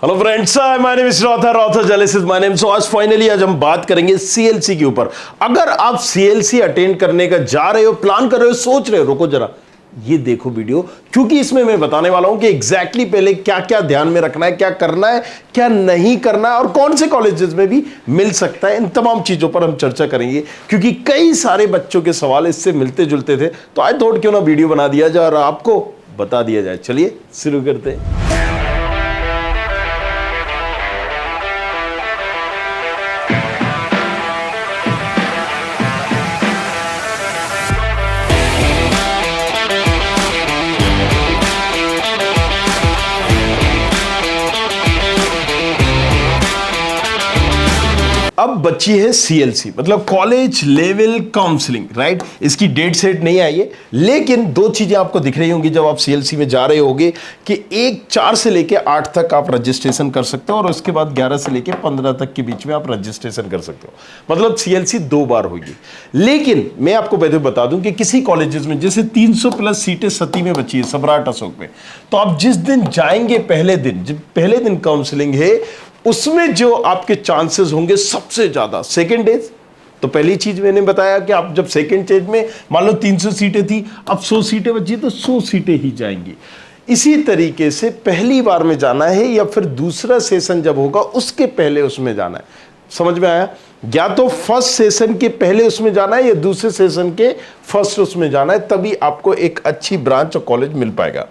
Hello friends, my name is रॉथर जलेसिस my name. सो आज फाइनली हम बात करेंगे सीएलसी के ऊपर। अगर आप सीएलसी अटेंड करने का जा रहे हो, प्लान कर रहे हो, सोच रहे हो, रुको जरा ये देखो वीडियो, क्योंकि इसमें मैं बताने वाला हूं कि एग्जैक्टली पहले क्या क्या ध्यान में रखना है, क्या करना है, क्या नहीं करना है और कौन से कॉलेजेस में भी मिल सकता है। इन तमाम चीजों पर हम चर्चा करेंगे क्योंकि कई सारे बच्चों के सवाल इससे मिलते जुलते थे। तो आज थोड़ा क्यों ना वीडियो बना दिया जाए और आपको बता दिया जाए। चलिए शुरू करते हैं। अब बची है सीएलसी, मतलब कॉलेज लेवल काउंसलिंग, राइट। इसकी डेट सेट नहीं आई है, लेकिन दो चीजें आपको दिख रही होंगी जब आप सीएलसी में जा रहे होगे कि 4 से लेके 8 तक आप रजिस्ट्रेशन कर सकते हो और उसके बाद 11 से लेके 15 तक के बीच में आप रजिस्ट्रेशन कर सकते हो। मतलब सीएलसी 2 बार होगी। लेकिन मैं आपको पहले बता दूं कि किसी कॉलेजेस में जैसे 300 प्लस सीटें सती में बची है, सम्राट अशोक में, तो आप जिस दिन जाएंगे पहले दिन काउंसलिंग है, उसमें जो आपके चांसेस होंगे सबसे ज्यादा सेकेंड डेज। तो पहली चीज मैंने बताया कि आप जब सेकेंड स्टेज में मान लो 300 सीटें थी, अब 100 सीटें बची तो 100 सीटें ही जाएंगी। इसी तरीके से पहली बार में जाना है या फिर दूसरा सेशन जब होगा उसके पहले उसमें जाना है। समझ में आया? या तो फर्स्ट सेशन के पहले उसमें जाना है या दूसरे सेशन के फर्स्ट उसमें जाना है, तभी आपको एक अच्छी ब्रांच और कॉलेज मिल पाएगा।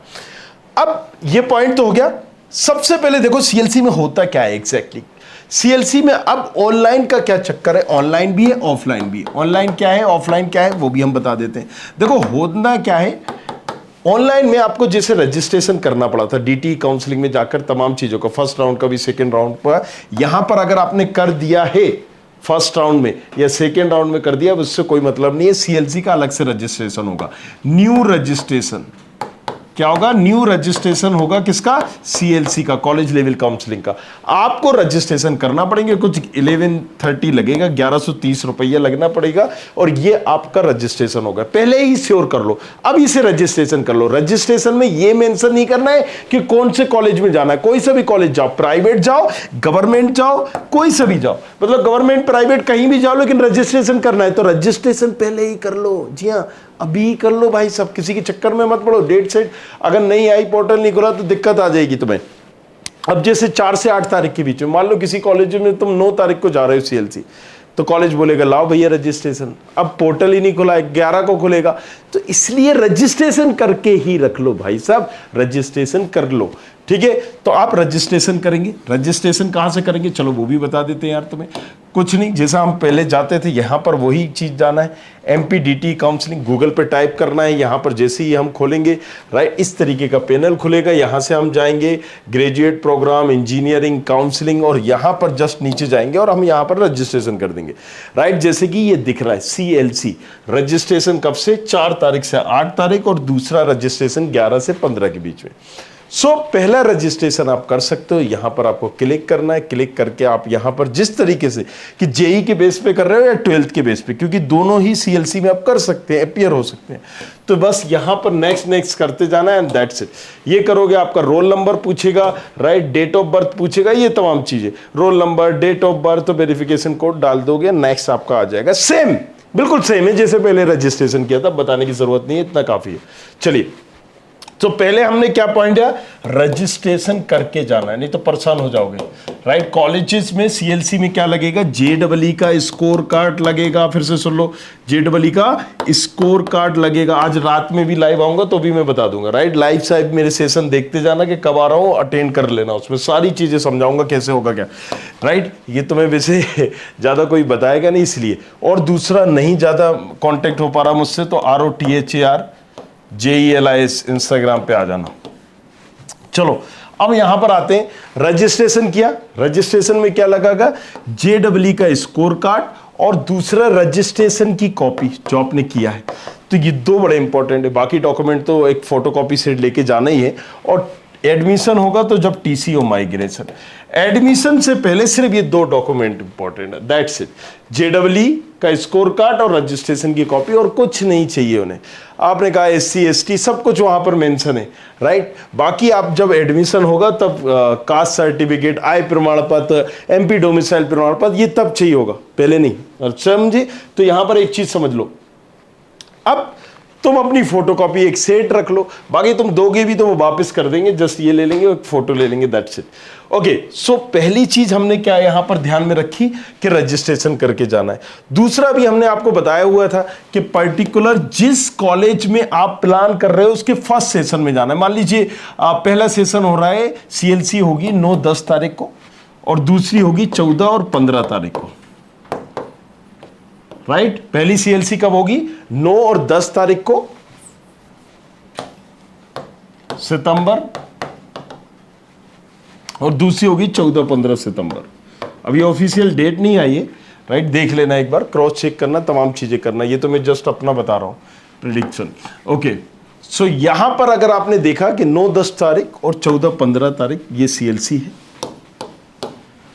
अब ये पॉइंट तो हो गया। सबसे पहले देखो सीएलसी में होता क्या है एग्जैक्टली। सीएलसी में अब ऑनलाइन का क्या चक्कर है, ऑनलाइन भी है ऑफलाइन भी है। ऑनलाइन क्या है ऑफलाइन क्या है वो भी हम बता देते हैं। देखो होना क्या है, ऑनलाइन में आपको जैसे रजिस्ट्रेशन करना पड़ा था डीटी काउंसलिंग में जाकर तमाम चीजों का, फर्स्ट राउंड का भी सेकेंड राउंड पर, यहां पर अगर आपने कर दिया है फर्स्ट राउंड में या सेकेंड राउंड में कर दिया, उससे कोई मतलब नहीं है। सीएलसी का अलग से रजिस्ट्रेशन होगा, न्यू रजिस्ट्रेशन। क्या होगा? न्यू रजिस्ट्रेशन होगा किसका? सीएलसी का, कॉलेज लेवल काउंसलिंग का। आपको रजिस्ट्रेशन करना पड़ेंगे, कुछ 1130 लगेगा, 1130 रुपया लगना पड़ेगा और ये आपका रजिस्ट्रेशन होगा। पहले ही श्योर कर लो, अब इसे रजिस्ट्रेशन कर लो। रजिस्ट्रेशन में ये मेंशन नहीं करना है कि कौन से कॉलेज में जाना है। कोई सा भी कॉलेज जाओ, प्राइवेट जाओ, गवर्नमेंट जाओ, कोई सा भी जाओ, मतलब गवर्नमेंट प्राइवेट कहीं भी जाओ, लेकिन रजिस्ट्रेशन करना है तो रजिस्ट्रेशन पहले ही कर लो। जी हाँ, अभी कर लो भाई, सब किसी के चक्कर में मत पड़ो। डेट सेट अगर नहीं आई, पोर्टल नहीं खुला तो दिक्कत आ जाएगी तुम्हें। अब जैसे 4 से 8 तारीख के बीच में मान लो किसी कॉलेज में तुम 9 तारीख को जा रहे हो सीएलसी, तो कॉलेज बोलेगा लाओ भैया रजिस्ट्रेशन। अब पोर्टल ही नहीं खुला है, 11 को खुलेगा, तो इसलिए रजिस्ट्रेशन करके ही रख लो भाई साहब, रजिस्ट्रेशन कर लो। ठीक है, तो आप रजिस्ट्रेशन करेंगे। रजिस्ट्रेशन कहां से करेंगे चलो वो भी बता देते हैं यार तुम्हें। कुछ नहीं, जैसा हम पहले जाते थे यहां पर वही चीज जाना है। एमपीडीटी काउंसलिंग गूगल पे टाइप करना है, यहां पर जैसे ही हम खोलेंगे राइट इस तरीके का पैनल खुलेगा। यहां से हम जाएंगे ग्रेजुएट प्रोग्राम, इंजीनियरिंग काउंसलिंग, और यहां पर जस्ट नीचे जाएंगे और हम यहां पर रजिस्ट्रेशन कर देंगे। राइट, जैसे कि ये दिख रहा है सीएलसी रजिस्ट्रेशन कब से? 4 तारीख से 8 तारीख और दूसरा रजिस्ट्रेशन 11 से 15 के बीच में। सो पहला रजिस्ट्रेशन आप कर सकते हो। यहां पर आपको क्लिक करना है, क्लिक करके आप यहां पर जिस तरीके से कि जेई के बेस पे कर रहे हो या 12th के बेस पे, क्योंकि दोनों ही सीएलसी में आप कर सकते हैं, अपीयर हो सकते हैं, तो बस यहां पर नेक्स्ट करते जाना है एंड दैट्स इट। ये करोगे, आपका रोल नंबर पूछेगा, राइट, डेट ऑफ बर्थ पूछेगा, ये तमाम चीजें, roll number, date of birth, verification code डाल दोगे, नेक्स्ट आपका आ जाएगा। सेम, बिल्कुल सेम है जैसे पहले रजिस्ट्रेशन किया था, बताने की जरूरत नहीं है, इतना काफी है। चलिए, तो पहले हमने क्या पॉइंट दिया, रजिस्ट्रेशन करके जाना है, नहीं तो परेशान हो जाओगे। राइट, कॉलेजेस में सीएलसी में क्या लगेगा? जेईई का स्कोर कार्ड लगेगा। फिर से सुन लो, जेईई का स्कोर कार्ड लगेगा। आज रात में भी लाइव आऊंगा तो भी मैं बता दूंगा। राइट, लाइव साहब मेरे सेशन देखते जाना कि कब आ रहा हूं, अटेंड कर लेना, उसमें सारी चीजें समझाऊंगा कैसे होगा क्या। राइट, ये तुम्हें वैसे ज्यादा कोई बताएगा नहीं इसलिए। और दूसरा, नहीं ज्यादा कांटेक्ट हो पा रहा मुझसे तो ROTHAR JELIS इंस्टाग्राम पे आ जाना। चलो अब यहां पर आते हैं, रजिस्ट्रेशन किया। रजिस्ट्रेशन में क्या लगेगा? जेईई का स्कोर कार्ड और दूसरा रजिस्ट्रेशन की कॉपी जो आपने किया है। तो ये 2 बड़े इंपॉर्टेंट है। बाकी डॉक्यूमेंट तो एक फोटोकॉपी सेट लेके जाना ही है। और एडमिशन होगा तो जब टीसी हो माइग्रेशन, एडमिशन से पहले सिर्फ ये 2 डॉक्यूमेंट इंपॉर्टेंट है, दैट्स इट। जेईई का स्कोर कार्ड और रजिस्ट्रेशन की कॉपी, और कुछ नहीं चाहिए उन्हें। आपने कहा SC ST सब कुछ वहां पर मेंशन है, राइट। बाकी आप जब एडमिशन होगा तब कास्ट सर्टिफिकेट, आय प्रमाण पत्र, MP डोमिसाइल प्रमाण पत्र, ये तब चाहिए होगा, पहले नहीं। समझे? तो यहां पर एक चीज समझ लो, अब तुम अपनी फोटोकॉपी एक सेट रख लो, बाकी तुम दोगे भी तो वो वापस कर देंगे, जस्ट ये ले लेंगे, एक फोटो ले लेंगे, दैट्स इट। ओके, सो पहली चीज हमने क्या यहां पर ध्यान में रखी कि रजिस्ट्रेशन करके जाना है। दूसरा भी हमने आपको बताया हुआ था कि पर्टिकुलर जिस कॉलेज में आप प्लान कर रहे हो उसके फर्स्ट सेशन में जाना है। मान लीजिए पहला सेशन हो रहा है, CLC होगी 9-10 तारीख को, और दूसरी होगी 14 और 15 तारीख को, राइट। पहली CLC कब होगी? 9 और 10 तारीख को सितंबर, और दूसरी होगी 14-15 सितंबर। अभी ऑफिशियल डेट नहीं आई है, राइट। देख लेना एक बार, क्रॉस चेक करना, तमाम चीजें करना, ये तो मैं जस्ट अपना बता रहा हूं प्रेडिक्शन। ओके, सो यहां पर अगर आपने देखा कि 9-10 तारीख और 14-15 तारीख ये CLC है।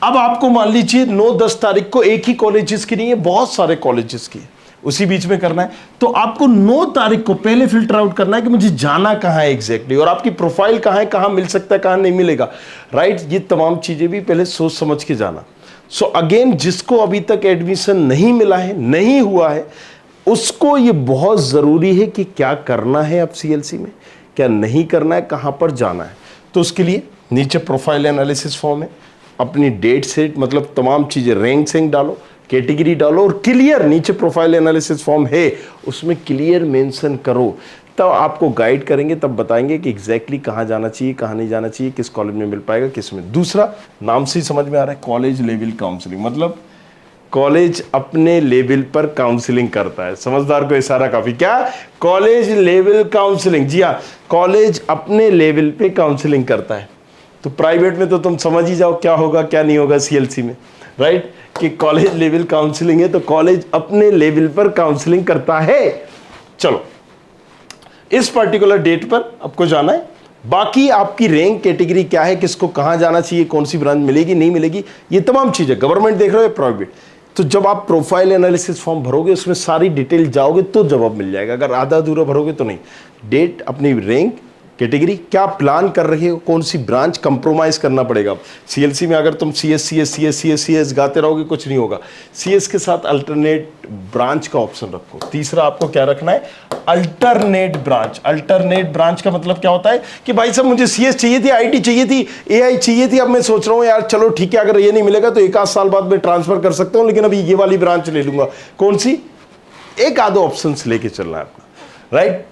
अब आपको मान लीजिए 9-10 तारीख को एक ही कॉलेजेस की नहीं है, बहुत सारे कॉलेजेस की है, उसी बीच में करना है। तो आपको 9 तारीख को पहले फिल्टर आउट करना है कि मुझे जाना कहां है एग्जैक्टली, और आपकी प्रोफाइल कहां है, कहां मिल सकता है, कहां नहीं मिलेगा, राइट। ये तमाम चीजें भी पहले सोच समझ के जाना। सो अगेन, जिसको अभी तक एडमिशन नहीं मिला है, नहीं हुआ है, उसको ये बहुत जरूरी है कि क्या करना है अब CLC में, क्या नहीं करना है, कहां पर जाना है। तो उसके लिए नीचे प्रोफाइल एनालिसिस फॉर्म है, अपनी डेट सेट मतलब तमाम चीजें, रैंक सैंक डालो, कैटेगरी डालो, और क्लियर नीचे प्रोफाइल एनालिसिस फॉर्म है, उसमें क्लियर मेंशन करो। तब आपको गाइड करेंगे, तब बताएंगे कि एग्जैक्टली कहाँ जाना चाहिए, कहाँ नहीं जाना चाहिए, किस कॉलेज में मिल पाएगा, किस में। दूसरा, नाम से ही समझ में आ रहा है, कॉलेज लेवल काउंसलिंग, मतलब कॉलेज अपने लेवल पर काउंसलिंग करता है। समझदार को इशारा काफी। क्या? College level counselling. जी हाँ, कॉलेज अपने लेवल पे काउंसलिंग करता है। तो प्राइवेट में तो तुम समझ ही जाओ क्या होगा क्या नहीं होगा CLC में, राइट, कि कॉलेज लेवल काउंसलिंग है तो कॉलेज अपने लेवल पर काउंसलिंग करता है। चलो, इस पर्टिकुलर डेट पर आपको जाना है। बाकी आपकी रैंक कैटेगरी क्या है, किसको कहां जाना चाहिए, कौन सी ब्रांच मिलेगी नहीं मिलेगी, ये तमाम चीजें, गवर्नमेंट देख रहे हो या प्राइवेट। तो जब आप प्रोफाइल एनालिसिस फॉर्म भरोगे, उसमें सारी डिटेल जाओगे तो जवाब मिल जाएगा। अगर आधा अधूरा भरोगे तो नहीं। डेट, अपनी रैंक कैटेगरी, क्या प्लान कर रहे हो, कौन सी ब्रांच, कंप्रोमाइज करना पड़ेगा। CLC में अगर तुम CS गाते रहोगे कुछ नहीं होगा। CS के साथ अल्टरनेट ब्रांच का ऑप्शन रखो। तीसरा आपको क्या रखना है? Alternate branch. अल्टरनेट ब्रांच का मतलब क्या होता है कि भाई साहब मुझे CS चाहिए थी, IT चाहिए थी, AI चाहिए थी, अब मैं सोच रहा हूँ यार चलो ठीक है, अगर ये नहीं मिलेगा तो 1 आध साल बाद मैं ट्रांसफर कर सकता हूँ, लेकिन अभी ये वाली ब्रांच ले लूंगा। कौन सी? एक आधो ऑप्शन लेके चलना है अपना, राइट।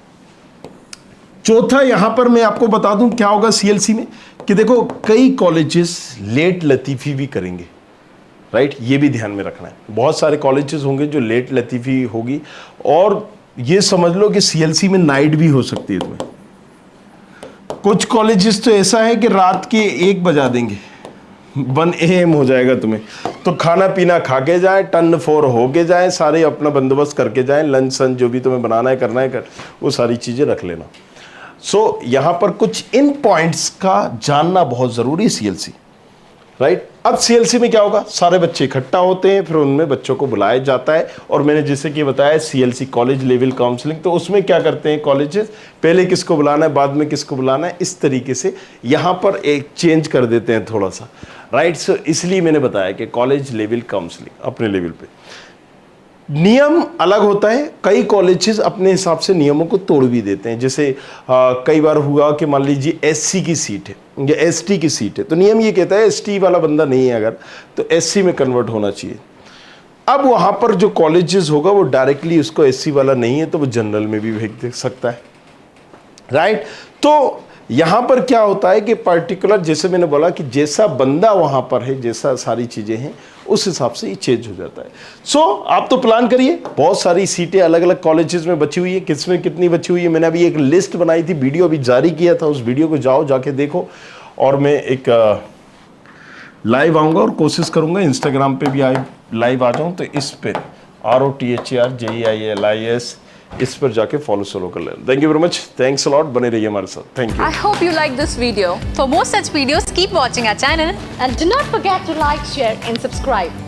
चौथा, यहां पर मैं आपको बता दूं क्या होगा CLC में, कि देखो कई कॉलेजेस लेट लतीफी भी करेंगे, राइट, ये भी ध्यान में रखना है। बहुत सारे कॉलेजेस होंगे जो लेट लतीफी होगी, और ये समझ लो कि CLC में नाइट भी हो सकती है तुम्हें। कुछ कॉलेजेस तो ऐसा है कि रात के 1 बजा देंगे, 1 AM हो जाएगा तुम्हें, तो खाना पीना खा के जाए, टर्न 4 हो के जाए, सारे अपना बंदोबस्त करके जाए, लंच सन जो भी तुम्हें बनाना है करना है कर, वो सारी चीजें रख लेना। सो यहां पर कुछ इन पॉइंट्स का जानना बहुत जरूरी है CLC, राइट। अब CLC में क्या होगा, सारे बच्चे इकट्ठा होते हैं, फिर उनमें बच्चों को बुलाया जाता है, और मैंने जैसे कि बताया CLC कॉलेज लेवल काउंसलिंग, तो उसमें क्या करते हैं कॉलेजेस, पहले किसको बुलाना है, बाद में किसको बुलाना है, इस तरीके से यहां पर एक चेंज कर देते हैं थोड़ा सा, राइट। सो इसलिए मैंने बताया कि कॉलेज लेवल काउंसलिंग अपने लेवल पे। नियम अलग होता है, कई कॉलेजेस अपने हिसाब से नियमों को तोड़ भी देते हैं। जैसे कई बार हुआ कि मान लीजिए SC की सीट है या ST की सीट है, तो नियम ये कहता है ST वाला बंदा नहीं है अगर, तो SC में कन्वर्ट होना चाहिए। अब वहां पर जो कॉलेजेस होगा वो डायरेक्टली उसको SC वाला नहीं है तो वो जनरल में भी भेज दे सकता है, राइट। तो यहां पर क्या होता है कि पर्टिकुलर, जैसे मैंने बोला कि जैसा बंदा वहां पर है, जैसा सारी चीजें हैं, उस हिसाब से ये चेंज हो जाता है। सो आप तो प्लान करिए, बहुत सारी सीटें अलग अलग कॉलेजेस में बची हुई है, किसमें कितनी बची हुई है। मैंने अभी एक लिस्ट बनाई थी, वीडियो अभी जारी किया था, उस वीडियो को जाओ जाके देखो। और मैं एक लाइव आऊँगा और कोशिश करूँगा इंस्टाग्राम पे भी लाइव आ जाऊँ, तो इस पे ROTHER JEILIS इस पर जाके फॉलो कर लेना। Thank you very much, thanks a lot, बने रहिए हमारे साथ। Thank you. I hope you like this video. For more such videos, keep watching our channel and do not forget to like, share and subscribe.